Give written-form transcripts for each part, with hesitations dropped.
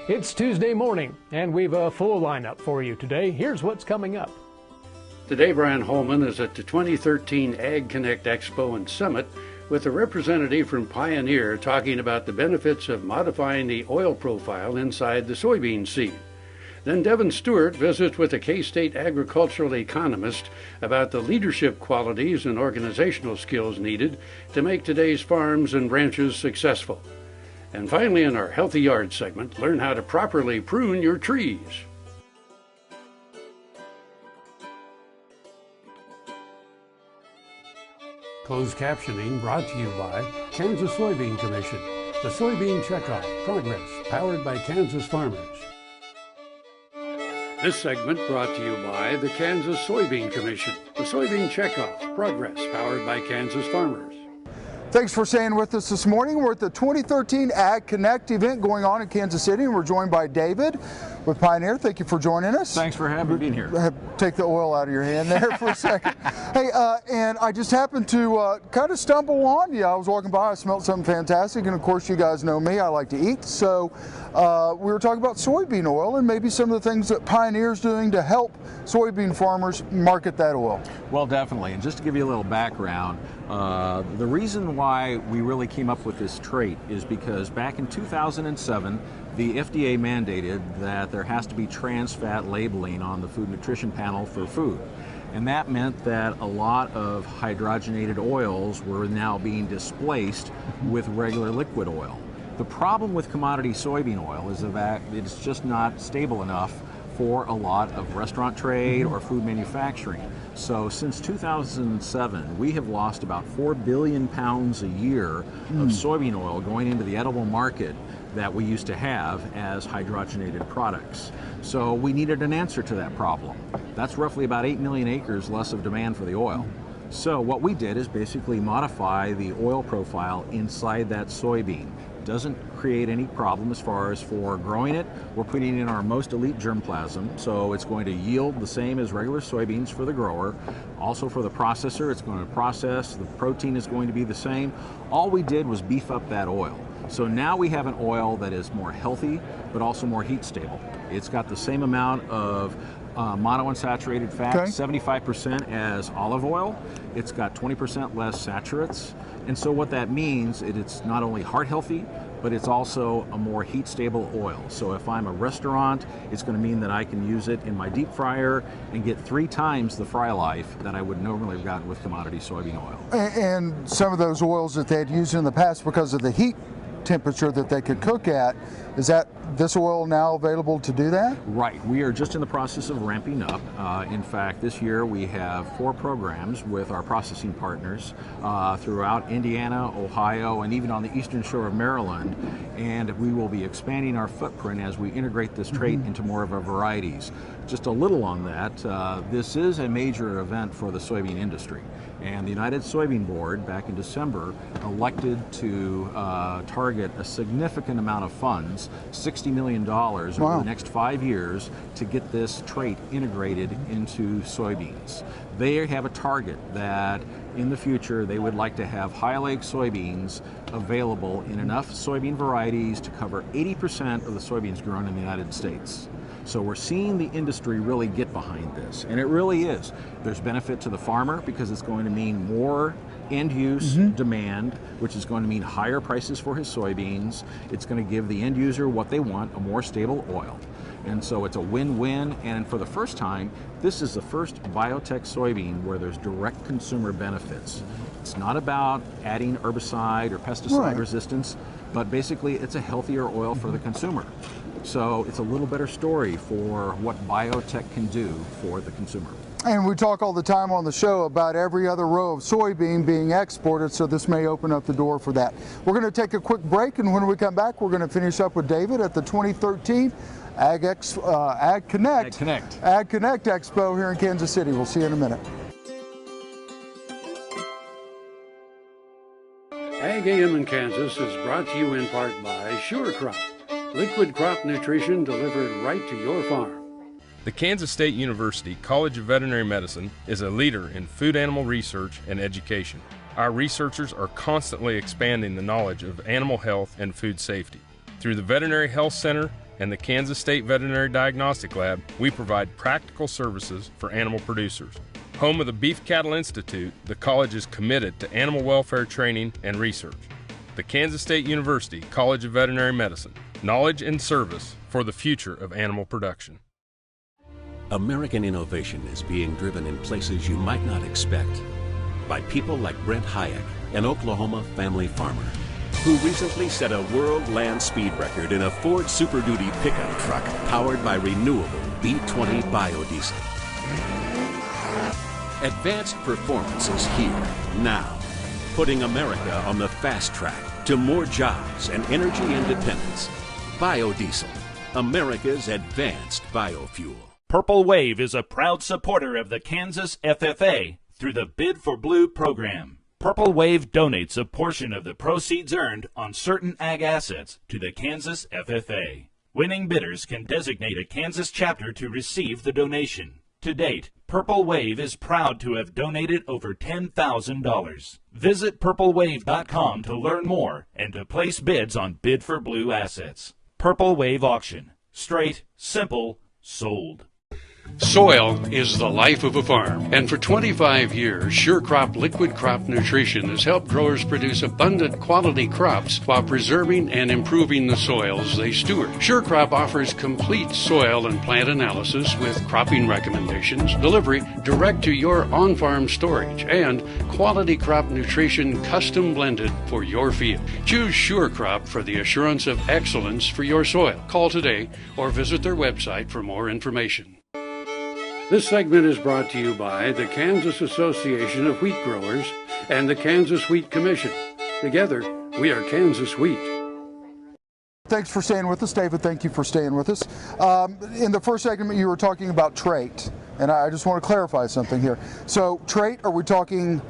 It's Tuesday morning, and we've a full lineup for you today. Here's what's coming up. Today, Brian Holman is at the 2013 Ag Connect Expo and Summit with a representative from Pioneer talking about the benefits of modifying the oil profile inside the soybean seed. Then Devin Stewart visits with a K-State agricultural economist about the leadership qualities and organizational skills needed to make today's farms and ranches successful. And finally, in our Healthy Yard segment, learn how to properly prune your trees. Closed captioning brought to you by Kansas Soybean Commission. The Soybean Checkoff Progress, powered by Kansas farmers. This segment brought to you by the Kansas Soybean Commission. The Soybean Checkoff Progress, powered by Kansas farmers. Thanks for staying with us this morning. We're at the 2013 Ag Connect event going on in Kansas City, and we're joined by David with Pioneer. Thank you for joining us. Thanks for having me being here. Take the oil out of your hand there for a second. Hey, and I just happened to kind of stumble on you. I was walking by, I smelled something fantastic, and of course you guys know me, I like to eat. So we were talking about soybean oil and maybe some of the things that Pioneer's doing to help soybean farmers market that oil. Well, definitely. And just to give you a little background, the reason why we really came up with this trait is because back in 2007, the FDA mandated that there has to be trans fat labeling on the food nutrition panel for food. And that meant that a lot of hydrogenated oils were now being displaced with regular liquid oil. The problem with commodity soybean oil is that it's just not stable enough for a lot of restaurant trade or food manufacturing. So since 2007, we have lost about 4 billion pounds a year of soybean oil going into the edible market that we used to have as hydrogenated products. So we needed an answer to that problem. That's roughly about 8 million acres less of demand for the oil. So what we did is basically modify the oil profile inside that soybean. Doesn't create any problem as far as for growing it. We're putting in our most elite germplasm, so it's going to yield the same as regular soybeans for the grower. Also for the processor, it's going to process, the protein is going to be the same. All we did was beef up that oil. So now we have an oil that is more healthy, but also more heat stable. It's got the same amount of monounsaturated fat, 75% as olive oil. It's got 20% less saturates. And so what that means, it's not only heart healthy, but it's also a more heat stable oil. So if I'm a restaurant, it's going to mean that I can use it in my deep fryer and get 3 times the fry life that I would normally have gotten with commodity soybean oil. And some of those oils that they had used in the past, because of the heat temperature that they could cook at, is that this oil now available to do that? Right. We are just in the process of ramping up. In fact, this year we have 4 programs with our processing partners throughout Indiana, Ohio, and even on the eastern shore of Maryland. And we will be expanding our footprint as we integrate this trait into more of our varieties. Just a little on that, this is a major event for the soybean industry. And the United Soybean Board, back in December, elected to target a significant amount of funds, $60 million over the next 5 years, to get this trait integrated into soybeans. They have a target that in the future they would like to have high oleic soybeans available in enough soybean varieties to cover 80% of the soybeans grown in the United States. So we're seeing the industry really get behind this, and it really is. There's benefit to the farmer because it's going to mean more end-use demand, which is going to mean higher prices for his soybeans. It's going to give the end user what they want, a more stable oil. And so it's a win-win, and for the first time, this is the first biotech soybean where there's direct consumer benefits. It's not about adding herbicide or pesticide resistance, but basically it's a healthier oil for the consumer. So it's a little better story for what biotech can do for the consumer. And we talk all the time on the show about every other row of soybean being exported, so this may open up the door for that. We're going to take a quick break, and when we come back, we're going to finish up with David at the 2013 Ag Connect Expo here in Kansas City. We'll see you in a minute. Ag AM in Kansas is brought to you in part by SureCrop, liquid crop nutrition delivered right to your farm. The Kansas State University College of Veterinary Medicine is a leader in food animal research and education. Our researchers are constantly expanding the knowledge of animal health and food safety. Through the Veterinary Health Center and the Kansas State Veterinary Diagnostic Lab, we provide practical services for animal producers. Home of the Beef Cattle Institute, the college is committed to animal welfare training and research. The Kansas State University College of Veterinary Medicine, knowledge and service for the future of animal production. American innovation is being driven in places you might not expect by people like Brent Hayek, an Oklahoma family farmer, who recently set a world land speed record in a Ford Super Duty pickup truck powered by renewable B20 biodiesel. Advanced performance is here, now, putting America on the fast track to more jobs and energy independence. Biodiesel, America's advanced biofuel. Purple Wave is a proud supporter of the Kansas FFA through the Bid for Blue program. Purple Wave donates a portion of the proceeds earned on certain ag assets to the Kansas FFA. Winning bidders can designate a Kansas chapter to receive the donation. To date, Purple Wave is proud to have donated over $10,000. Visit purplewave.com to learn more and to place bids on Bid for Blue assets. Purple Wave Auction. Straight, simple, sold. Soil is the life of a farm, and for 25 years, SureCrop Liquid Crop Nutrition has helped growers produce abundant quality crops while preserving and improving the soils they steward. SureCrop offers complete soil and plant analysis with cropping recommendations, delivery direct to your on-farm storage, and quality crop nutrition custom blended for your field. Choose SureCrop for the assurance of excellence for your soil. Call today or visit their website for more information. This segment is brought to you by the Kansas Association of Wheat Growers and the Kansas Wheat Commission. Together, we are Kansas Wheat. Thanks for staying with us, David. Thank you for staying with us. In the first segment, you were talking about trait, and I just want to clarify something here. So, trait, are we talking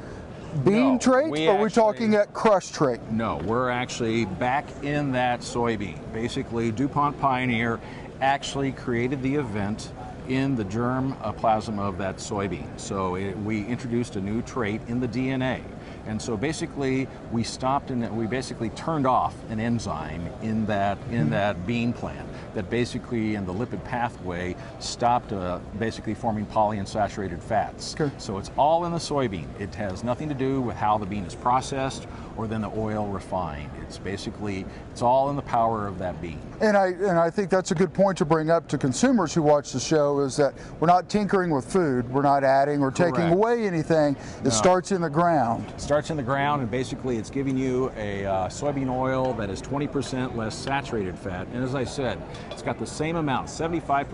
bean trait, or are we talking at crush trait? No, we're actually back in that soybean. Basically, DuPont Pioneer actually created the event in the germ plasm of that soybean. So we introduced a new trait in the DNA. And so basically we stopped and we basically turned off an enzyme in that bean plant that basically in the lipid pathway stopped basically forming polyunsaturated fats. Okay. So it's all in the soybean. It has nothing to do with how the bean is processed or then the oil refined. It's basically, it's all in the power of that bean. And I think that's a good point to bring up to consumers who watch the show, is that we're not tinkering with food. We're not adding or taking away anything. It starts in the ground. It starts in the ground, and basically it's giving you a soybean oil that is 20% less saturated fat. And as I said, it's got the same amount, 75%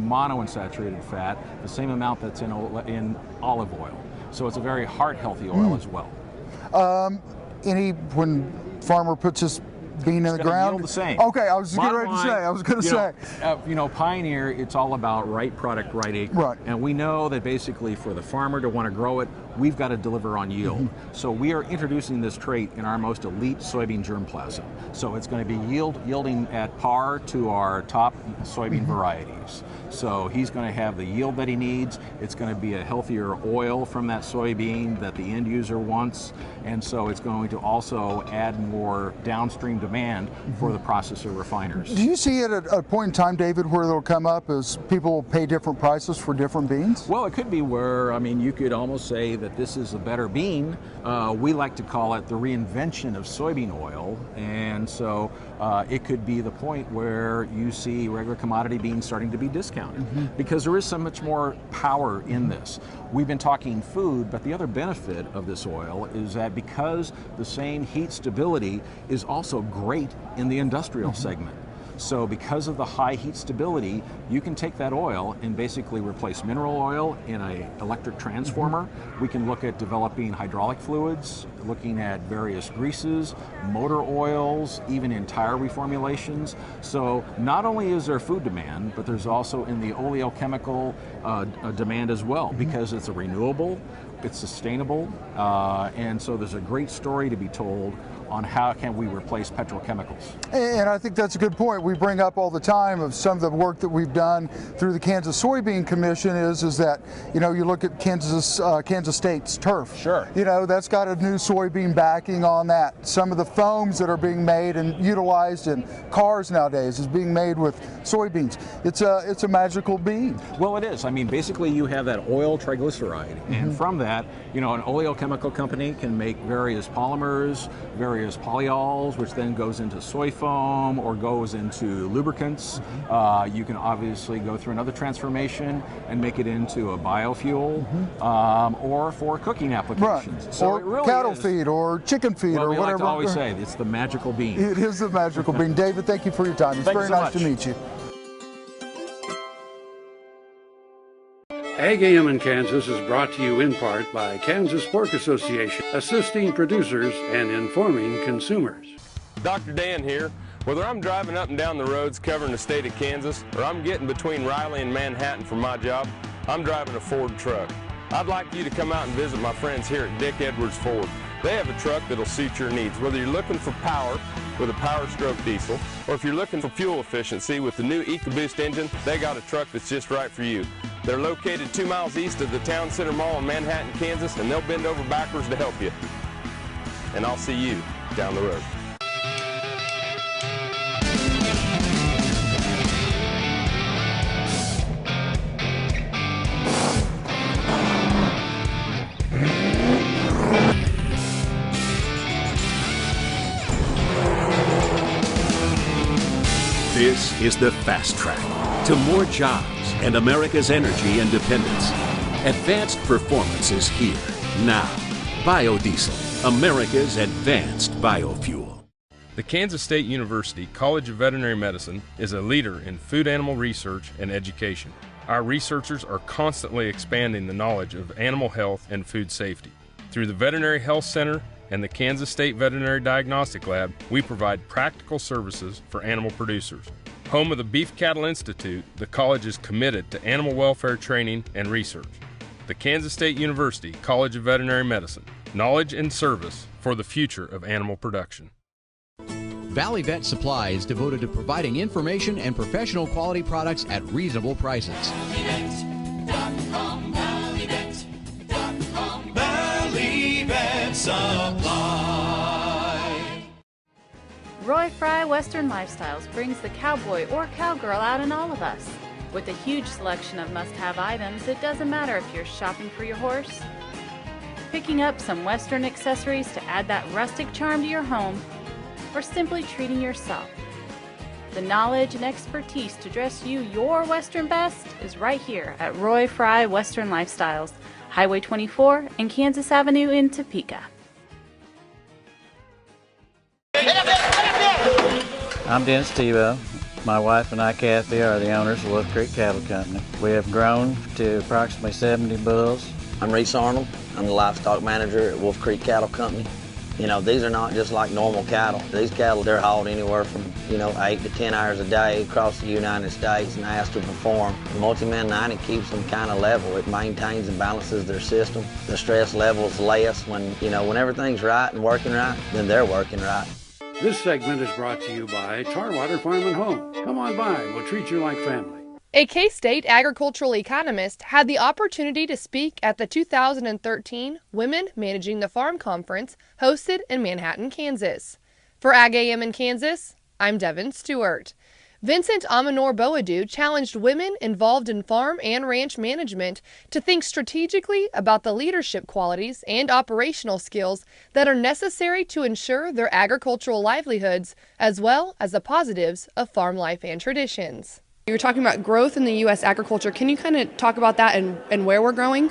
monounsaturated fat, the same amount that's in olive oil. So it's a very heart-healthy oil as well. When farmer puts his bean in the ground, yield the same. Okay, I was getting ready to say. I was going to say. Pioneer, it's all about right product, right acre. Right. And we know that basically for the farmer to want to grow it, we've got to deliver on yield. Mm-hmm. So we are introducing this trait in our most elite soybean germplasm. So it's going to be yielding at par to our top soybean varieties. So he's going to have the yield that he needs. It's going to be a healthier oil from that soybean that the end user wants. And so it's going to also add more downstream demand for the processor refiners. Do you see it at a point in time, David, where it'll come up as people will pay different prices for different beans? Well, it could be where, you could almost say that this is a better bean. We like to call it the reinvention of soybean oil. And so it could be the point where you see regular commodity beans starting to be discounted because there is so much more power in this. We've been talking food, but the other benefit of this oil is that because the same heat stability is also great in the industrial segment. So because of the high heat stability, you can take that oil and basically replace mineral oil in an electric transformer. We can look at developing hydraulic fluids, looking at various greases, motor oils, even in tire reformulations. So not only is there food demand, but there's also in the oleochemical demand as well, because it's a renewable, it's sustainable, and so there's a great story to be told on how can we replace petrochemicals. And I think that's a good point. We bring up all the time of some of the work that we've done through the Kansas Soybean Commission is that, you know, you look at Kansas State's turf. Sure. You know, that's got a new soybean backing on that. Some of the foams that are being made and utilized in cars nowadays is being made with soybeans. It's a magical bean. Well, it is. I mean, basically you have that oil triglyceride, and from that, you know, an oleochemical company can make various polymers, various polyols, which then goes into soy foam or goes into lubricants. You can obviously go through another transformation and make it into a biofuel, or for cooking applications. Right. So or it really cattle is, feed or chicken feed well, or we whatever. like to always say it's the magical bean. It is the magical bean. David, thank you for your time. It's Thank you very so nice much. to meet you. Ag AM in Kansas is brought to you in part by Kansas Pork Association, assisting producers and informing consumers. Dr. Dan here. Whether I'm driving up and down the roads covering the state of Kansas or I'm getting between Riley and Manhattan for my job, I'm driving a Ford truck. I'd like you to come out and visit my friends here at Dick Edwards Ford. They have a truck that'll suit your needs, whether you're looking for power with a Power Stroke diesel, or if you're looking for fuel efficiency with the new EcoBoost engine, they got a truck that's just right for you. They're located 2 miles east of the Town Center Mall in Manhattan, Kansas, and they'll bend over backwards to help you. And I'll see you down the road. This is the fast track to more jobs and America's energy independence. Advanced performance is here now. Biodiesel, America's advanced biofuel. The Kansas State University College of Veterinary Medicine is a leader in food animal research and education. Our researchers are constantly expanding the knowledge of animal health and food safety. Through the Veterinary Health Center and the Kansas State Veterinary Diagnostic Lab, we provide practical services for animal producers. Home of the Beef Cattle Institute, the college is committed to animal welfare training and research. The Kansas State University College of Veterinary Medicine, knowledge and service for the future of animal production. Valley Vet Supply is devoted to providing information and professional quality products at reasonable prices. ValleyVet.com, ValleyVet.com, Valley Vet Supply. Roy Fry Western Lifestyles brings the cowboy or cowgirl out in all of us. With a huge selection of must-have items, it doesn't matter if you're shopping for your horse, picking up some Western accessories to add that rustic charm to your home, or simply treating yourself. The knowledge and expertise to dress you your Western best is right here at Roy Fry Western Lifestyles, Highway 24 and Kansas Avenue in Topeka. I'm Dennis Tebow. My wife and I, Kathy, are the owners of Wolf Creek Cattle Company. We have grown to approximately 70 bulls. I'm Reese Arnold. I'm the livestock manager at Wolf Creek Cattle Company. You know, these are not just like normal cattle. These cattle, they're hauled anywhere from, 8 to 10 hours a day across the United States and asked to perform. The Multi-Man 90 keeps them kind of level. It maintains and balances their system. The stress level is less when everything's right and working right, then they're working right. This segment is brought to you by Tarwater Farm and Home. Come on by, we'll treat you like family. A K-State agricultural economist had the opportunity to speak at the 2013 Women Managing the Farm Conference hosted in Manhattan, Kansas. For Ag AM in Kansas, I'm Devin Stewart. Vincent Amanor Boadu challenged women involved in farm and ranch management to think strategically about the leadership qualities and operational skills that are necessary to ensure their agricultural livelihoods, as well as the positives of farm life and traditions. You were talking about growth in the U.S. agriculture. Can you kind of talk about that and where we're growing?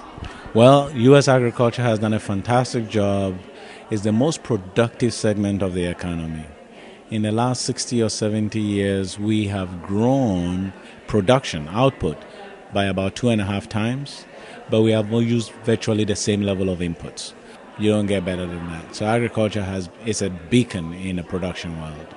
Well, U.S. agriculture has done a fantastic job. It's the most productive segment of the economy. In the last 60 or 70 years, we have grown production, output, by about 2.5 times, but we have used virtually the same level of inputs. You don't get better than that. So agriculture is a beacon in the production world.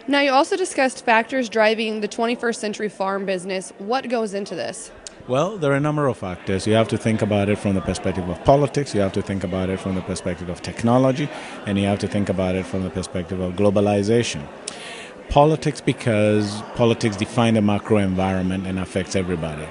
Now, you also discussed factors driving the 21st century farm business. What goes into this? Well, there are a number of factors. You have to think about it from the perspective of politics, you have to think about it from the perspective of technology, and you have to think about it from the perspective of globalization. Politics, because politics define the macro environment and affects everybody.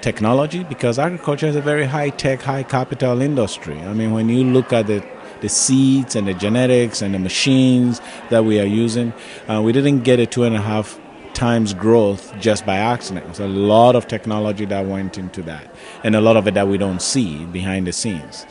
Technology, because agriculture is a very high-tech, high-capital industry. I mean, when you look at the seeds and the genetics and the machines that we are using, we didn't get a 2.5 times growth just by accident. There's a lot of technology that went into that, and a lot of it that we don't see behind the scenes.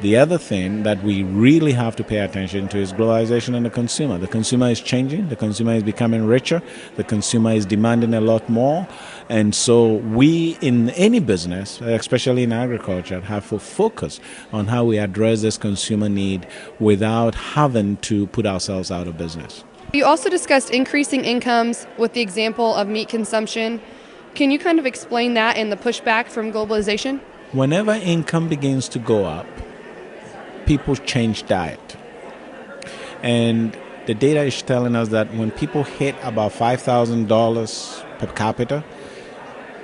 The other thing that we really have to pay attention to is globalization and the consumer. The consumer is changing, the consumer is becoming richer, the consumer is demanding a lot more, and so we in any business, especially in agriculture, have to focus on how we address this consumer need without having to put ourselves out of business. You also discussed increasing incomes with the example of meat consumption. Can you kind of explain that and the pushback from globalization? Whenever income begins to go up, people change diet. And the data is telling us that when people hit about $5,000 per capita,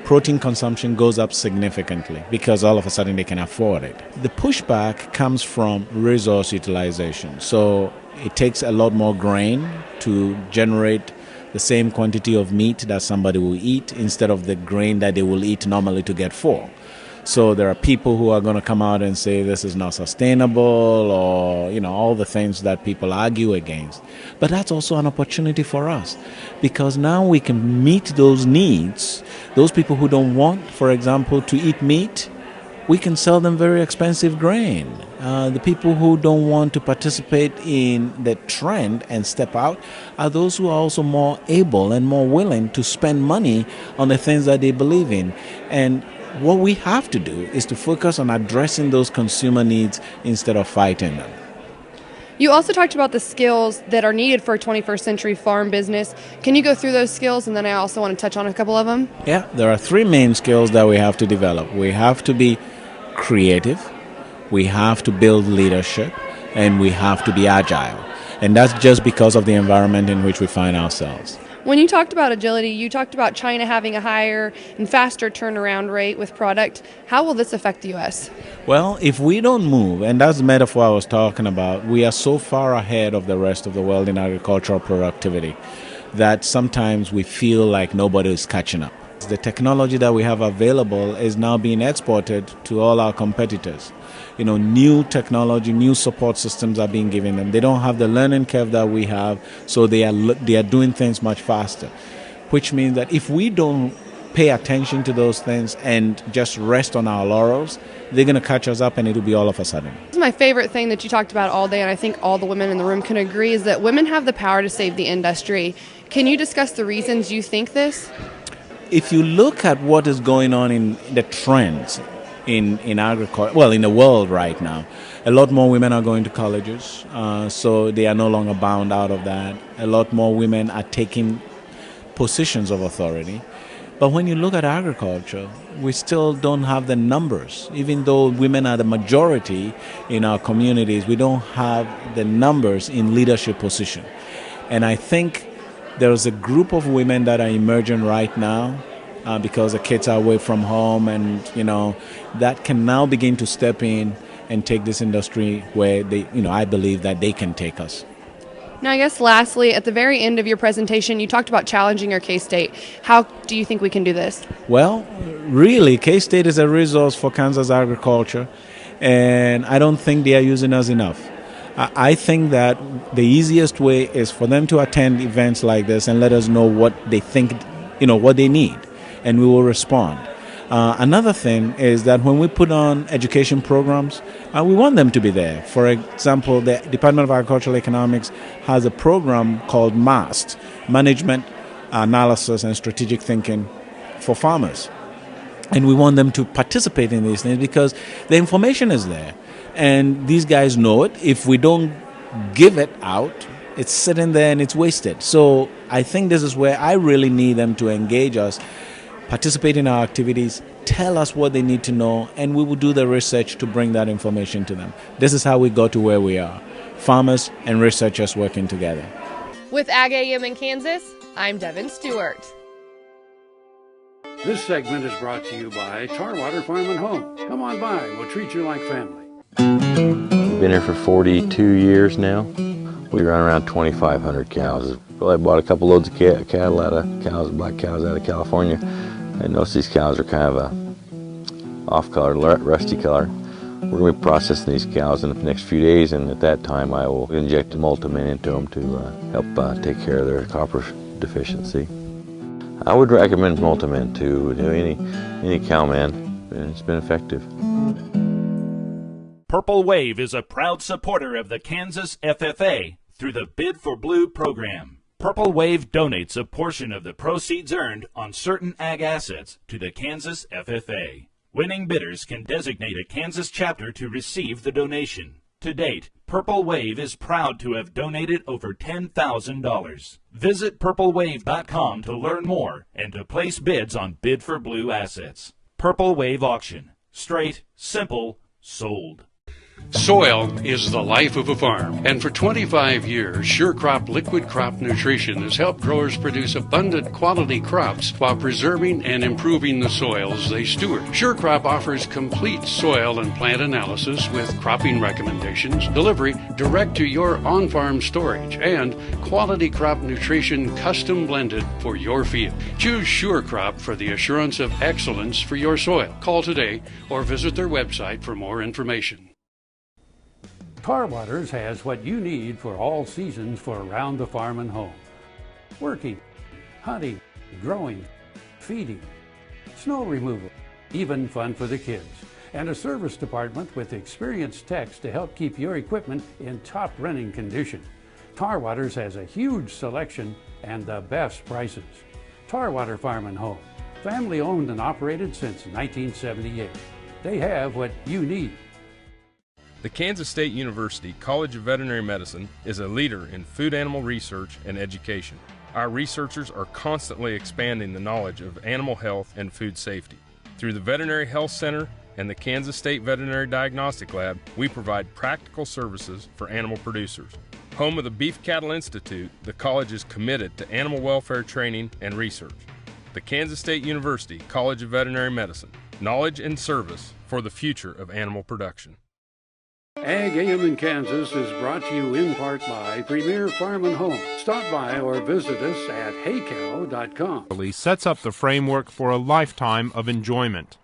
protein consumption goes up significantly because all of a sudden they can afford it. The pushback comes from resource utilization. So it takes a lot more grain to generate the same quantity of meat that somebody will eat instead of the grain that they will eat normally to get full. So there are people who are going to come out and say this is not sustainable, or all the things that people argue against. But that's also an opportunity for us, because now we can meet those needs. Those people who don't want, for example, to eat meat, we can sell them very expensive grain. The people who don't want to participate in the trend and step out are those who are also more able and more willing to spend money on the things that they believe in. And what we have to do is to focus on addressing those consumer needs instead of fighting them. You also talked about the skills that are needed for a 21st century farm business. Can you go through those skills? And then I also want to touch on a couple of them. Yeah, there are 3 main skills that we have to develop. We have to be creative, we have to build leadership, and we have to be agile. And that's just because of the environment in which we find ourselves. When you talked about agility, you talked about China having a higher and faster turnaround rate with product. How will this affect the U.S.? Well, if we don't move, and that's the metaphor I was talking about, we are so far ahead of the rest of the world in agricultural productivity that sometimes we feel like nobody is catching up. The technology that we have available is now being exported to all our competitors. New technology, new support systems are being given them. They don't have the learning curve that we have, so they are doing things much faster, which means that if we don't pay attention to those things and just rest on our laurels, they're going to catch us up, and it'll be all of a sudden. This is my favorite thing that you talked about all day, and I think all the women in the room can agree, is that women have the power to save the industry. Can you discuss the reasons you think this? If you look at what is going on in the trends in agriculture, well, in the world right now, a lot more women are going to colleges, so they are no longer bound out of that. A lot more women are taking positions of authority. But when you look at agriculture, we still don't have the numbers. Even though women are the majority in our communities, we don't have the numbers in leadership position. And I think there's a group of women that are emerging right now because the kids are away from home, and that can now begin to step in and take this industry where they, I believe that they can take us. Now, I guess lastly, at the very end of your presentation, you talked about challenging your K-State. How do you think we can do this? Well, really, K-State is a resource for Kansas agriculture, and I don't think they are using us enough. I think that the easiest way is for them to attend events like this and let us know what they think, what they need, and we will respond. Another thing is that when we put on education programs, we want them to be there. For example, the Department of Agricultural Economics has a program called MAST, Management, Analysis, and Strategic Thinking for Farmers. And we want them to participate in these things because the information is there. And these guys know it. If we don't give it out, it's sitting there and it's wasted. So I think this is where I really need them to engage us, participate in our activities, tell us what they need to know, and we will do the research to bring that information to them. This is how we got to where we are, farmers and researchers working together. With Ag AM in Kansas, I'm Devin Stewart. This segment is brought to you by Tarwater Farm and Home. Come on by, we'll treat you like family. We've been here for 42 years now. We run around 2,500 cows. I bought a couple loads of cattle out of cows, black cows out of California. I noticed these cows are kind of a off-color, rusty color. We're going to be processing these cows in the next few days, and at that time I will inject Multimin into them to help take care of their copper deficiency. I would recommend Multimin to any cowman, and it's been effective. Purple Wave is a proud supporter of the Kansas FFA through the Bid for Blue program. Purple Wave donates a portion of the proceeds earned on certain ag assets to the Kansas FFA. Winning bidders can designate a Kansas chapter to receive the donation. To date, Purple Wave is proud to have donated over $10,000. Visit purplewave.com to learn more and to place bids on Bid for Blue assets. Purple Wave Auction. Straight, simple, sold. Soil is the life of a farm, and for 25 years, SureCrop Liquid Crop Nutrition has helped growers produce abundant quality crops while preserving and improving the soils they steward. SureCrop offers complete soil and plant analysis with cropping recommendations, delivery direct to your on-farm storage, and quality crop nutrition custom blended for your field. Choose SureCrop for the assurance of excellence for your soil. Call today or visit their website for more information. Tarwaters has what you need for all seasons for around the farm and home. Working, hunting, growing, feeding, snow removal, even fun for the kids. And a service department with experienced techs to help keep your equipment in top running condition. Tarwaters has a huge selection and the best prices. Tarwater Farm and Home, family owned and operated since 1978. They have what you need. The Kansas State University College of Veterinary Medicine is a leader in food animal research and education. Our researchers are constantly expanding the knowledge of animal health and food safety. Through the Veterinary Health Center and the Kansas State Veterinary Diagnostic Lab, we provide practical services for animal producers. Home of the Beef Cattle Institute, the college is committed to animal welfare training and research. The Kansas State University College of Veterinary Medicine, knowledge and service for the future of animal production. Ag AM in Kansas is brought to you in part by Premier Farm and Home. Stop by or visit us at haycow.com. Sets up the framework for a lifetime of enjoyment.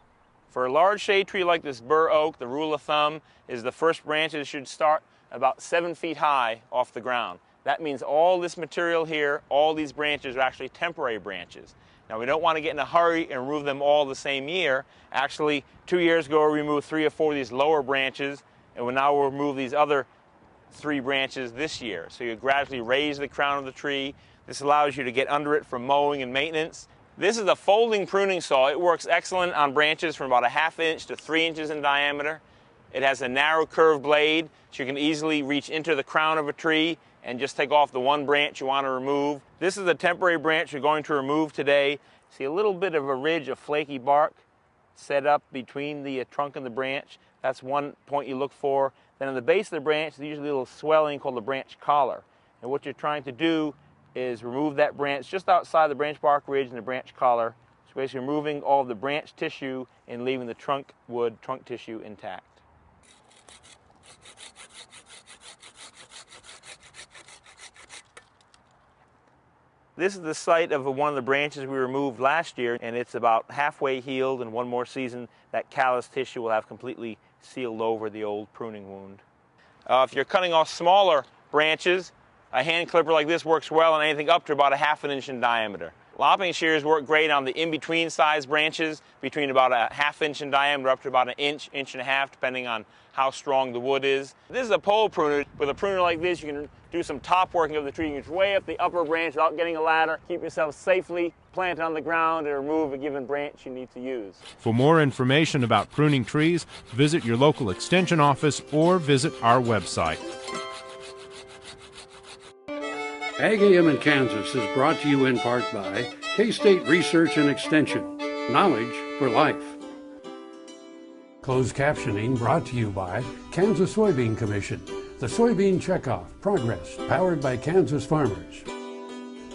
For a large shade tree like this bur oak, the rule of thumb is the first branches should start about 7 feet high off the ground. That means all this material here, all these branches are actually temporary branches. Now we don't want to get in a hurry and remove them all the same year. Actually, 2 years ago we removed 3 or 4 of these lower branches, and now we'll remove these other 3 branches this year. So you gradually raise the crown of the tree. This allows you to get under it for mowing and maintenance. This is a folding pruning saw. It works excellent on branches from about a 1/2 inch to 3 inches in diameter. It has a narrow curved blade, so you can easily reach into the crown of a tree and just take off the one branch you want to remove. This is a temporary branch we're going to remove today. See a little bit of a ridge of flaky bark set up between the trunk and the branch. That's one point you look for. Then on the base of the branch, there's usually a little swelling called the branch collar. And what you're trying to do is remove that branch just outside the branch bark ridge and the branch collar. So basically removing all of the branch tissue and leaving the trunk tissue intact. This is the site of one of the branches we removed last year, and it's about halfway healed. In one more season, that callus tissue will have completely sealed over the old pruning wound. If you're cutting off smaller branches, a hand clipper like this works well on anything up to about a 1/2 inch in diameter. Lopping shears work great on the in-between size branches, between about a 1/2 inch in diameter up to about an inch, inch and a half, depending on how strong the wood is. This is a pole pruner. With a pruner like this, you can do some top working of the tree. You can reach way up the upper branch without getting a ladder. Keep yourself safely planted on the ground and remove a given branch you need to use. For more information about pruning trees, visit your local extension office or visit our website. Ag AM in Kansas is brought to you in part by K-State Research and Extension. Knowledge for life. Closed captioning brought to you by Kansas Soybean Commission. The Soybean Checkoff Progress, powered by Kansas farmers.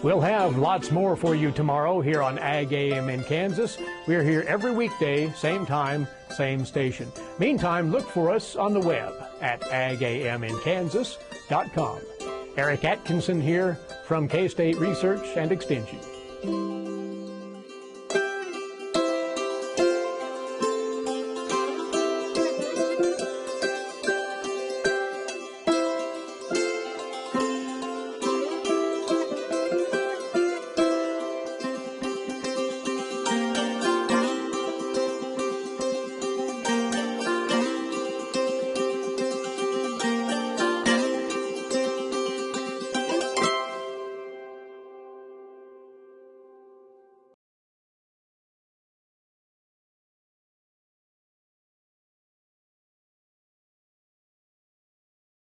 We'll have lots more for you tomorrow here on Ag AM in Kansas. We're here every weekday, same time, same station. Meantime, look for us on the web at agaminkansas.com. Eric Atkinson here from K-State Research and Extension.